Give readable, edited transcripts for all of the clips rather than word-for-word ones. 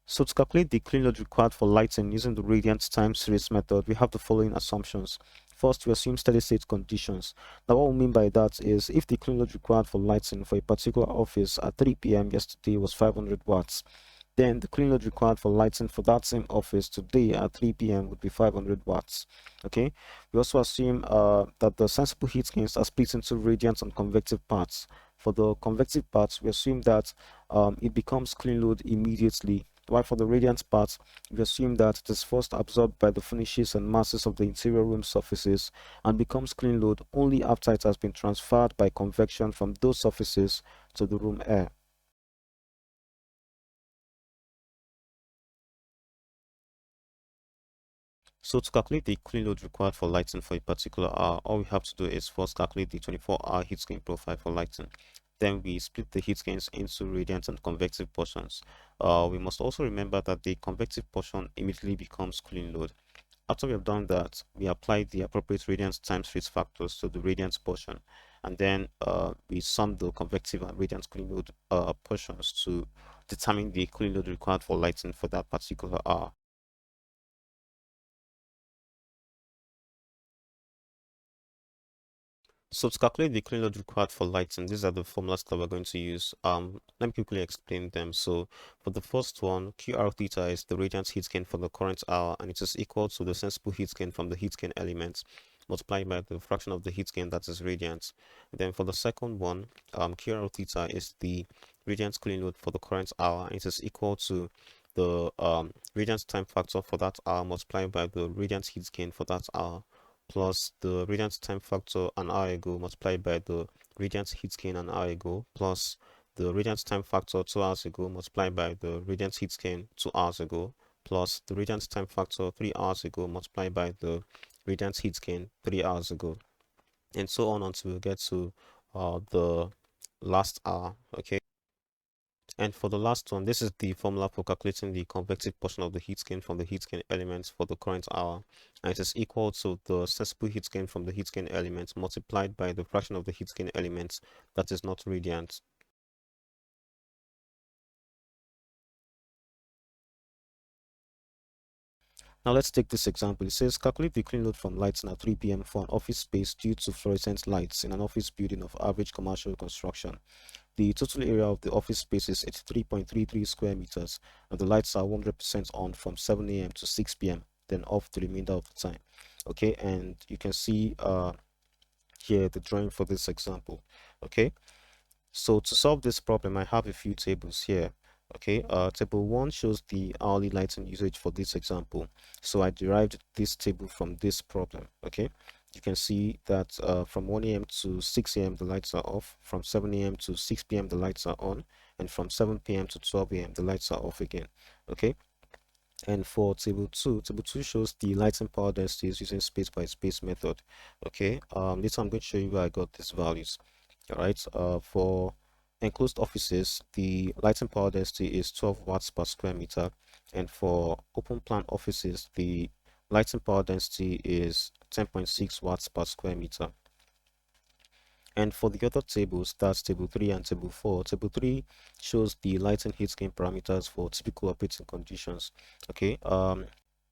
So to calculate the clean load required for lighting using the radiant time series method, we have the following assumptions. First, we assume steady state conditions. Now, what we mean by that is if the clean load required for lighting for a particular office at 3 p.m. yesterday was 500 watts, then the clean load required for lighting for that same office today at 3 p.m. would be 500 watts. Okay. We also assume that the sensible heat gains are split into radiant and convective parts. For the convective parts, we assume that it becomes clean load immediately. While for the radiant part, we assume that it is first absorbed by the finishes and masses of the interior room surfaces and becomes clean load only after it has been transferred by convection from those surfaces to the room air. So to calculate the clean load required for lighting for a particular hour, all we have to do is first calculate the 24-hour heat gain profile for lighting. Then we split the heat gains into radiant and convective portions. We must also remember that the convective portion immediately becomes clean load. After we have done that, we apply the appropriate radiant times phase factors to the radiant portion, and then we sum the convective and radiant clean load portions to determine the clean load required for lighting for that particular hour. So to calculate the clean load required for lighting, these are the formulas that we're going to use. Let me quickly explain them. So for the first one, QR theta is the radiant heat gain for the current hour, and it is equal to the sensible heat gain from the heat gain element multiplied by the fraction of the heat gain that is radiant. And then for the second one, QR theta is the radiant clean load for the current hour, and it is equal to the radiant time factor for that hour multiplied by the radiant heat gain for that hour plus the radiant time factor an hour ago multiplied by the radiant heat gain an hour ago plus the radiant time factor 2 hours ago multiplied by the radiant heat gain 2 hours ago plus the radiant time factor 3 hours ago multiplied by the radiant heat gain 3 hours ago, and so on until we get to the last hour. Okay. And for the last one, this is the formula for calculating the convective portion of the heat gain from the heat gain element for the current hour. And it is equal to the sensible heat gain from the heat gain element multiplied by the fraction of the heat gain element that is not radiant. Now let's take this example. It says calculate the clean load from lighting at 3 p.m. for an office space due to fluorescent lights in an office building of average commercial construction. The total area of the office space is 83.33 square meters, and the lights are 100% on from 7 a.m. to 6 p.m., then off the remainder of the time. Okay, and you can see here the drawing for this example. Okay, so to solve this problem, I have a few tables here. Okay, table 1 shows the hourly lighting usage for this example. So I derived this table from this problem. Okay, you can see that from 1 a.m. to 6 a.m. the lights are off, from 7 a.m. to 6 p.m. the lights are on, and from 7 p.m. to 12 a.m. the lights are off again. Okay, and for table 2 shows the lighting power densities using space by space method. Okay, later I'm going to show you where I got these values. All right, for enclosed offices, the lighting power density is 12 watts per square meter, and for open plan offices, the lighting power density is 10.6 watts per square meter. And for the other tables, that's table 3 and table 4. Table 3 shows the lighting heat gain parameters for typical operating conditions. Okay,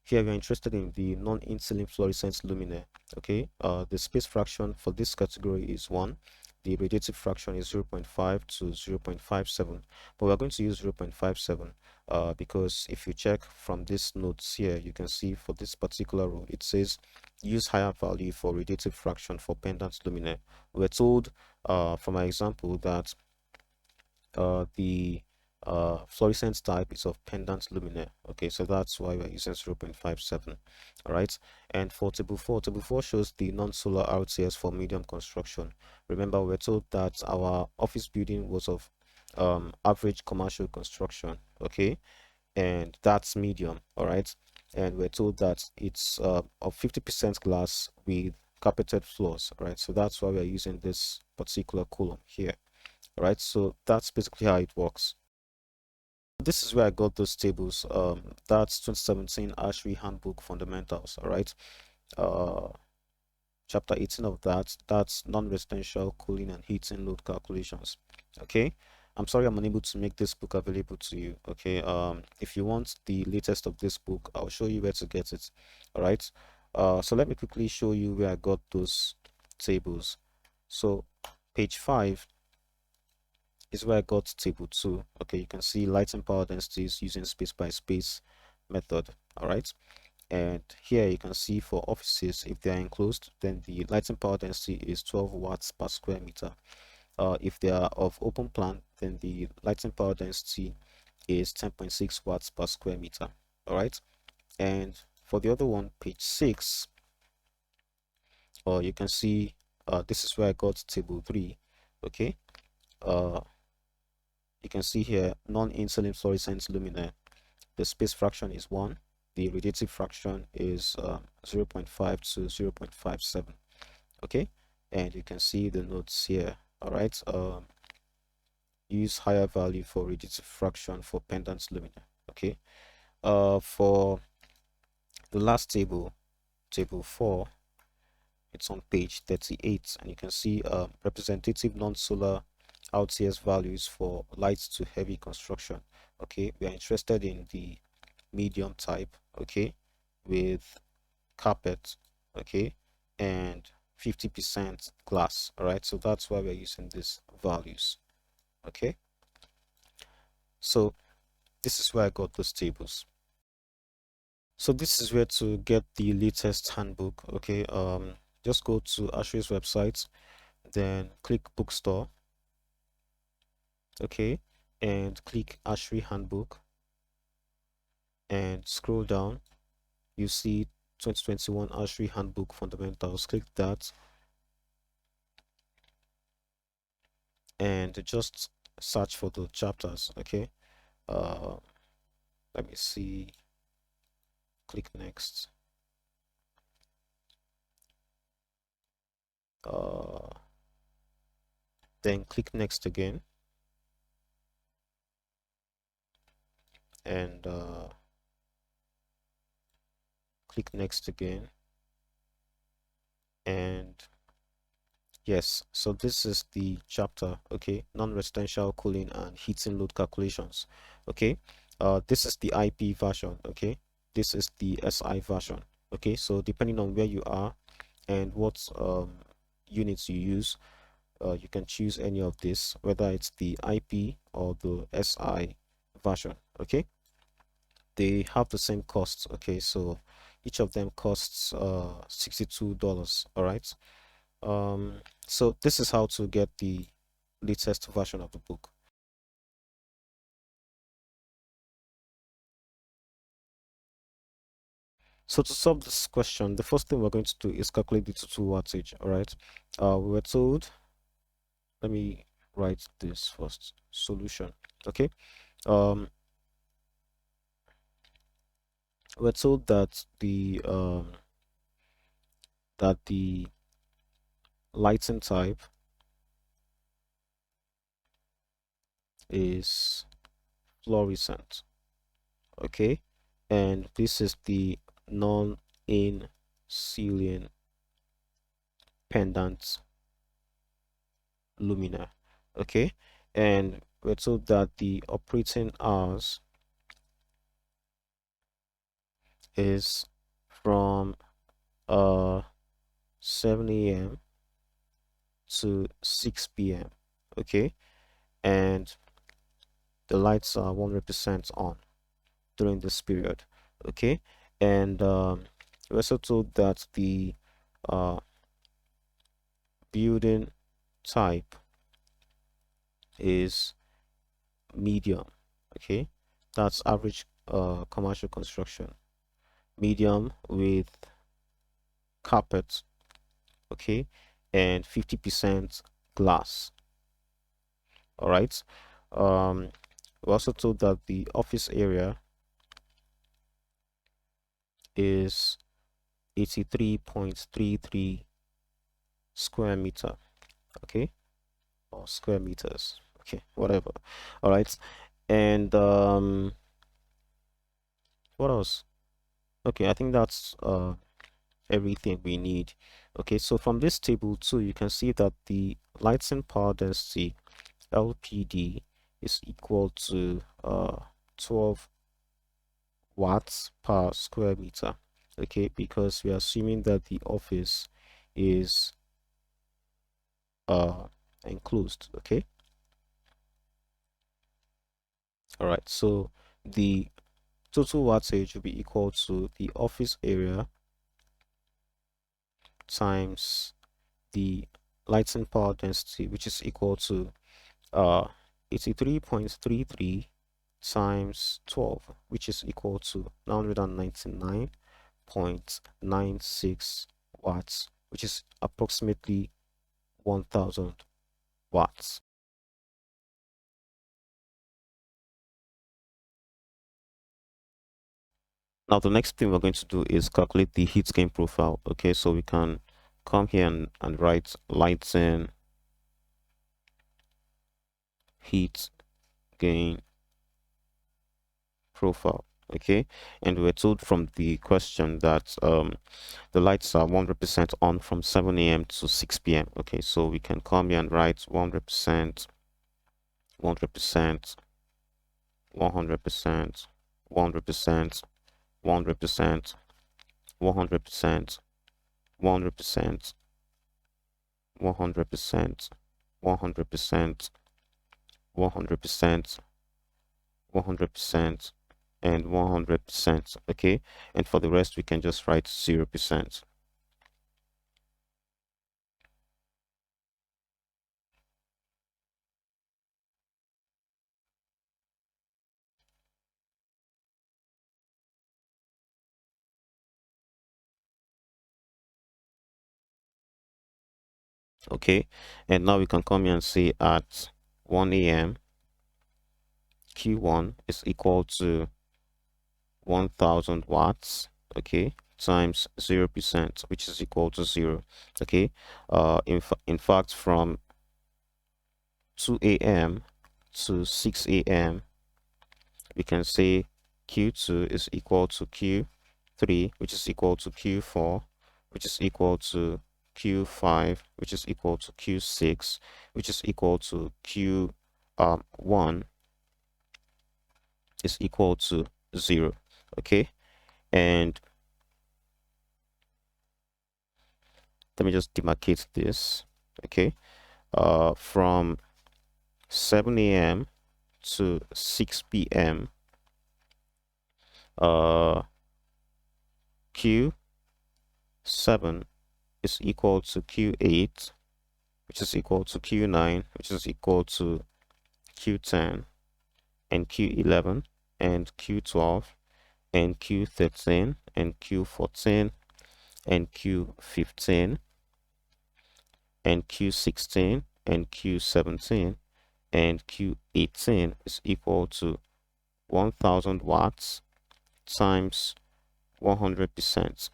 here we are interested in the non-insulin fluorescent luminaire. Okay, the space fraction for this category is 1. The radiative fraction is 0.5 to 0.57, but we're going to use 0.57 because if you check from these notes here, you can see for this particular row, it says use higher value for radiative fraction for pendant luminaire. We're told from our example that the fluorescence type is of pendant luminaire. Okay, so that's why we're using 0.57. All right, and for table 4 shows the non-solar RTS for medium construction. Remember, we're told that our office building was of average commercial construction. Okay, and that's medium. All right, and we're told that it's of 50% glass with carpeted floors. Right, so that's why we're using this particular column here. Right, so that's basically how it works. This is where I got those tables. That's 2017 ASHRAE Handbook Fundamentals. All right, uh chapter 18 of that, that's non-residential cooling and heating load calculations. Okay, I'm sorry I'm unable to make this book available to you. Okay, if you want the latest of this book, I'll show you where to get it. All right. So let me quickly show you where I got those tables. So page 5 is where I got table 2. Okay, you can see lighting power densities using space by space method. All right. And here you can see for offices, if they are enclosed, then the lighting power density is 12 watts per square meter. If they are of open plan, then the lighting power density is 10.6 watts per square meter. All right. And for the other one, page 6, you can see this is where I got table 3. Okay. Uh, you can see here non-incident fluorescent luminaire. The space fraction is 1. The radiative fraction is 0.5 to 0.57. Okay, and you can see the notes here. All right. Use higher value for radiative fraction for pendant luminaire. Okay. For the last table, table 4, it's on page 38, and you can see representative non-solar LTS values for light to heavy construction. Okay, we are interested in the medium type. Okay, with carpet. Okay, and 50% glass. All right, so that's why we're using these values. Okay, so this is where I got those tables. So this is where to get the latest handbook. Okay, just go to ASHRAE's website, then click bookstore. Okay, and click ASHRAE Handbook and scroll down. You see 2021 ASHRAE Handbook Fundamentals. Click that and just search for the chapters. Okay, uh let me see. Click next. uh then click next again, and click next again, and yes, so this is the chapter. Okay, non-residential cooling and heating load calculations. Okay, this is the IP version. Okay, this is the SI version. Okay, so depending on where you are and what units you use, you can choose any of this, whether it's the IP or the SI version. Okay, they have the same costs. Okay, so each of them costs $62. All right. So this is how to get the latest version of the book. So to solve this question, the first thing we're going to do is calculate the total wattage. All right. We were told, let me write this first. Solution. Okay. um we're told that the lighting type is fluorescent. Okay, and this is the non-in-ceiling pendant luminaire. Okay, and we're told that the operating hours is from 7 a.m. to 6 p.m. Okay, and the lights are 100% on during this period. Okay, and we're also told that the uh, building type is medium. Okay, that's average commercial construction. Medium with carpet. Okay, and 50% glass. All right. We're also told that the office area is 83.33 square meter. Okay, or square meters. Okay, whatever. All right, and what else? Okay, I think that's everything we need. Okay, so from this table too, you can see that the lighting power density LPD is equal to 12 watts per square meter. Okay, because we are assuming that the office is enclosed. Okay, all right, so the total wattage will be equal to the office area times the lighting power density, which is equal to 83.33 times 12, which is equal to 999.96 watts, which is approximately 1000 watts. Now the next thing we're going to do is calculate the heat gain profile. Okay, so we can come here and write lighting heat gain profile. Okay, and we're told from the question that the lights are 100% on from 7 a.m. to 6 p.m. Okay, so we can come here and write 100%, 100%, 100%, 100%, 100%, 100%, 100%, 100%, 100%, 100%, 100%, and 100%. Okay, and for the rest we can just write 0%. Okay, and now we can come here and say at 1 a.m. Q1 is equal to 1000 watts, okay, times 0%, which is equal to 0. Okay, in fact, from 2 a.m. to 6 a.m. we can say Q2 is equal to Q3, which is equal to Q4, which is equal to Q5, which is equal to Q6, which is equal to Q1 is equal to 0. Okay, and let me just demarcate this. Okay, from 7 a.m. to 6 p.m. Q7 is equal to Q8, which is equal to Q9, which is equal to Q10, and Q11, and Q12, and Q13, and Q14, and Q15, and Q16, and Q17, and Q18 is equal to 1000 watts times 100%,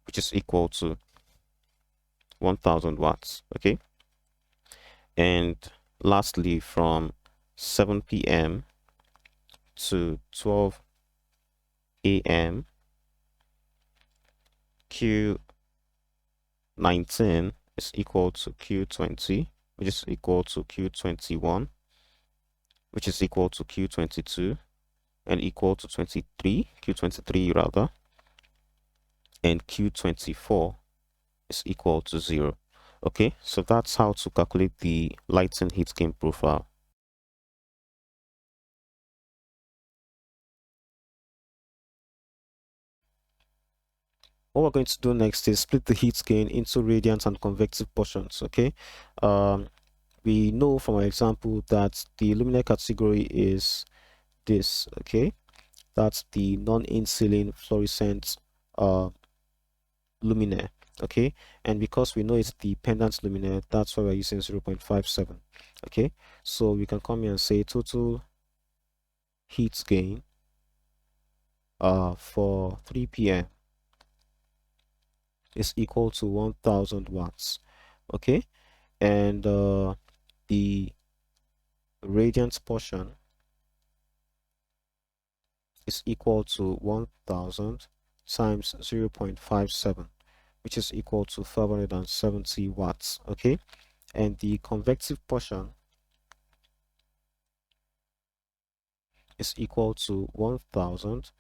which is equal to 1000 watts. Okay, and lastly, from 7 p.m. to 12 a.m. Q19 is equal to Q20, which is equal to Q21, which is equal to Q22, and equal to 23, Q23 rather, and Q24 is equal to 0. Okay, so that's how to calculate the lighting heat gain profile. What we're going to do next is split the heat gain into radiant and convective portions. Okay, we know from our example that the luminaire category is this. Okay, that's the non-insulin fluorescent luminaire. Okay, and because we know it's the pendant luminaire, that's why we're using 0.57. Okay, so we can come here and say total heat gain for 3 p.m. is equal to 1000 watts. Okay, and the radiant portion is equal to 1000 times 0.57, which is equal to 570 watts. Okay, and the convective portion is equal to 1000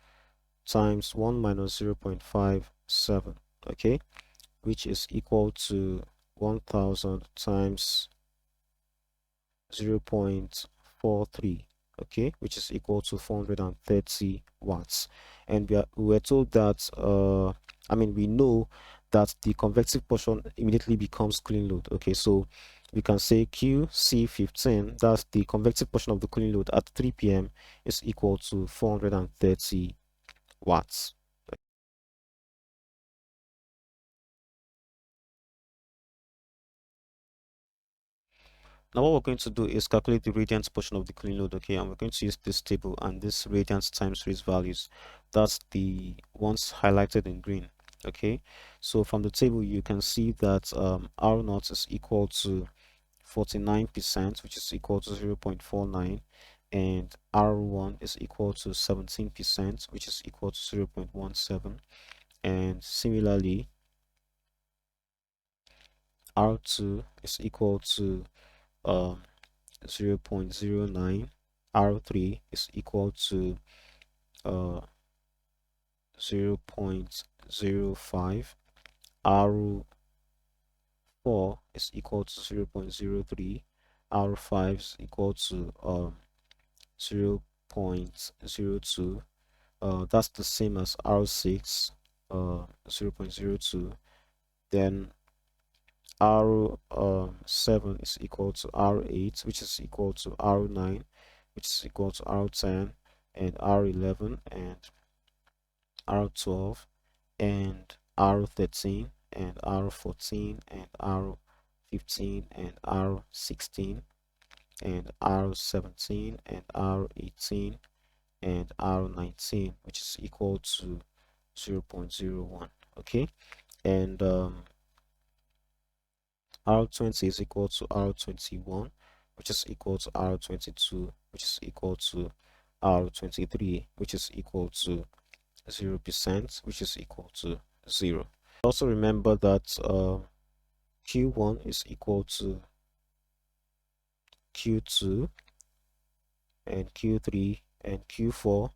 times 1 minus 0.57, okay, which is equal to 1000 times 0.43, okay, which is equal to 430 watts. And we were told that we know that the convective portion immediately becomes cooling load. Okay, so we can say QC15, that's the convective portion of the cooling load at 3 p.m. is equal to 430 watts. Now what we're going to do is calculate the radiance portion of the cooling load, okay, and we're going to use this table and this radiance times phase values. That's the ones highlighted in green, okay. So from the table you can see that R naught is equal to 49%, which is equal to 0.49, and R1 is equal to 17%, which is equal to 0.17, and similarly R2 is equal to um 0.09, R3 is equal to 0.05, R4 is equal to 0.03, R5 is equal to 0.02. That's the same as R6, 0.02. Then R7 is equal to R8, which is equal to R9, which is equal to R10, and R11, and R12, and R13, and R14, and R15, and R16, and R17, and R18, and R19, which is equal to 0.01. Okay, and R20 is equal to R21, which is equal to R22, which is equal to R23, which is equal to 0%, which is equal to 0. Also remember that Q1 is equal to Q2, and Q3, and Q4,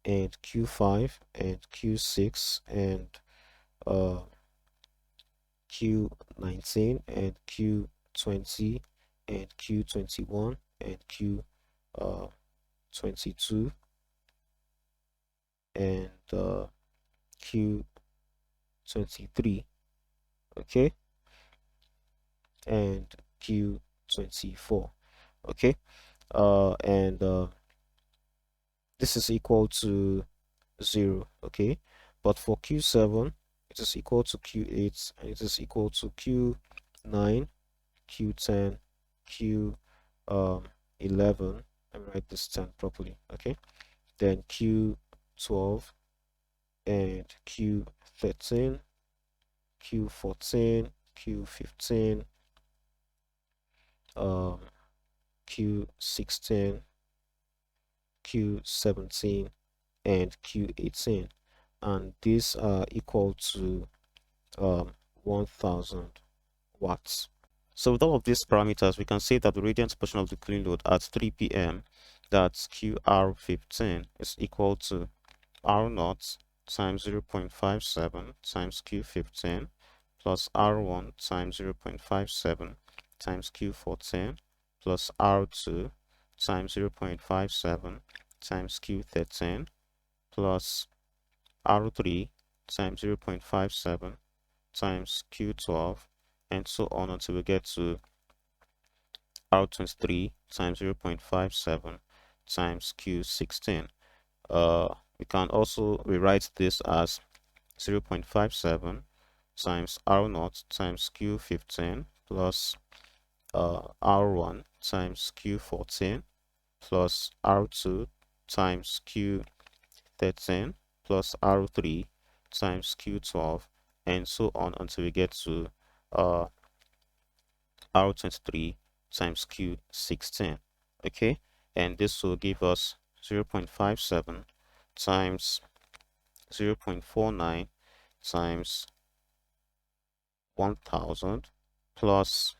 and Q5, and Q6, and uh, Q19, and Q20, and Q21, and Q22, and Q23, okay, and Q24, okay, and this is equal to 0, okay, but for Q7 it is equal to Q8, and it is equal to Q9, Q10, Q 11. Let me write this 10 properly, okay, then Q12, and Q13, Q14, Q15, um Q16, Q17, and Q18, and these are equal to 1000 watts. So with all of these parameters, we can say that the radiance portion of the cooling load at 3 p.m., that's QR15, is equal to R naught times 0.57 times Q15 plus R1 times 0.57 times Q14 plus R2 times 0.57 times Q13 plus R3 times 0.57 times Q12, and so on until we get to R23 times 0.57 times Q16. We can also rewrite this as 0.57 times R0 times Q15 plus R1 times Q14 plus R2 times Q13 plus R3 times Q12, and so on until we get to uh, R23 times Q16, okay, and this will give us 0.57 times 0.49 times 1000 plus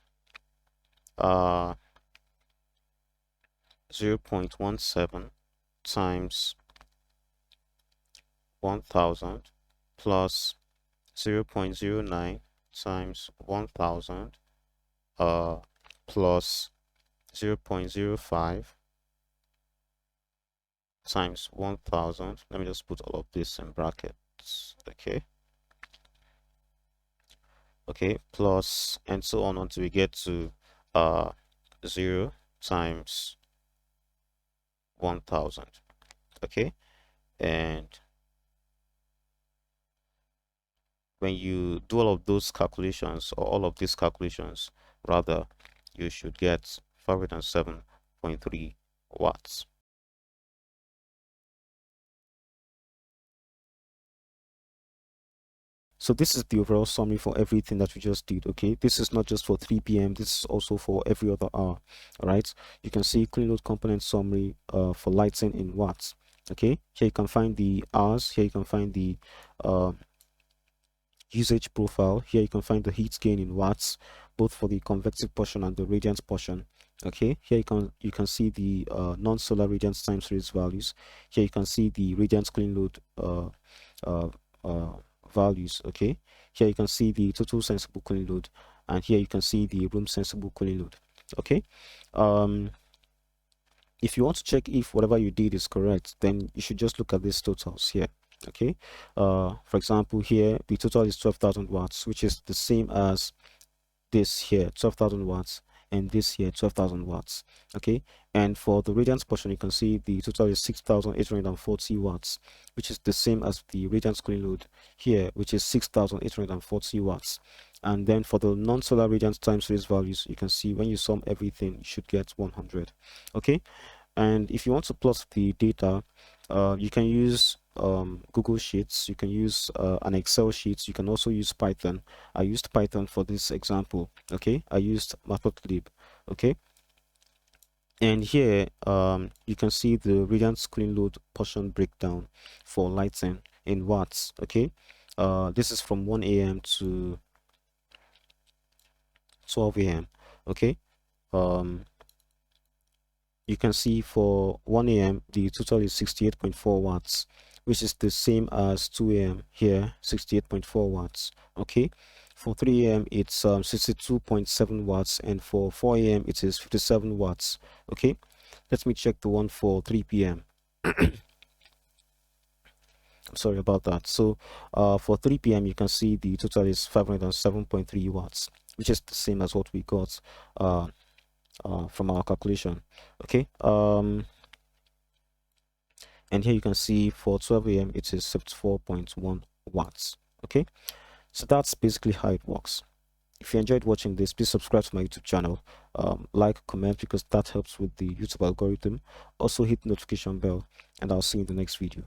0.17 times 1000 plus 0.09 times 1000 plus 0.05 times 1000. Let me just put all of this in brackets. Okay, plus and so on until we get to 0 times 1000. Okay, and when you do all of those calculations, or all of these calculations rather, you should get 507.3 watts. So this is the overall summary for everything that we just did. Okay, this is not just for 3 p.m. This is also for every other hour. All right, you can see clean load component summary for lighting in watts. Okay, here you can find the hours. Here you can find the usage profile. Here you can find the heat gain in watts, both for the convective portion and the radiant portion. Okay, here you can see the non-solar radiant time series values. Here you can see the radiant clean load values. Okay, here you can see the total sensible cooling load, and here you can see the room sensible cooling load. Okay, if you want to check if whatever you did is correct, then you should just look at these totals here. Okay, for example, here the total is 12,000 watts, which is the same as this here, 12,000 watts, and this here, 12,000 watts. Okay, and for the radiance portion, you can see the total is 6,840 watts, which is the same as the radiance cooling load here, which is 6,840 watts. And then for the non-solar radiance time series values, you can see when you sum everything, you should get 100. Okay, and if you want to plot the data, you can use Google Sheets, you can use an Excel sheet, you can also use Python. I used Python for this example. Okay, I used Matplotlib. Okay, and here you can see the radiant cooling load portion breakdown for lighting in watts. Okay, this is from 1 a.m. to 12 a.m. Okay, you can see for 1 a.m. the total is 68.4 watts, which is the same as 2 a.m. here, 68.4 watts. Okay, for 3 a.m. it's 62.7 watts, and for 4 a.m. it is 57 watts. Okay, let me check the one for 3 p.m. Sorry about that. So for 3 p.m. you can see the total is 507.3 watts, which is the same as what we got from our calculation. Okay, and here you can see for 12 a.m. it is 74.1 watts. Okay, so that's basically how it works. If you enjoyed watching this, please subscribe to my YouTube channel, like, comment, because that helps with the YouTube algorithm. Also hit the notification bell, and I'll see you in the next video.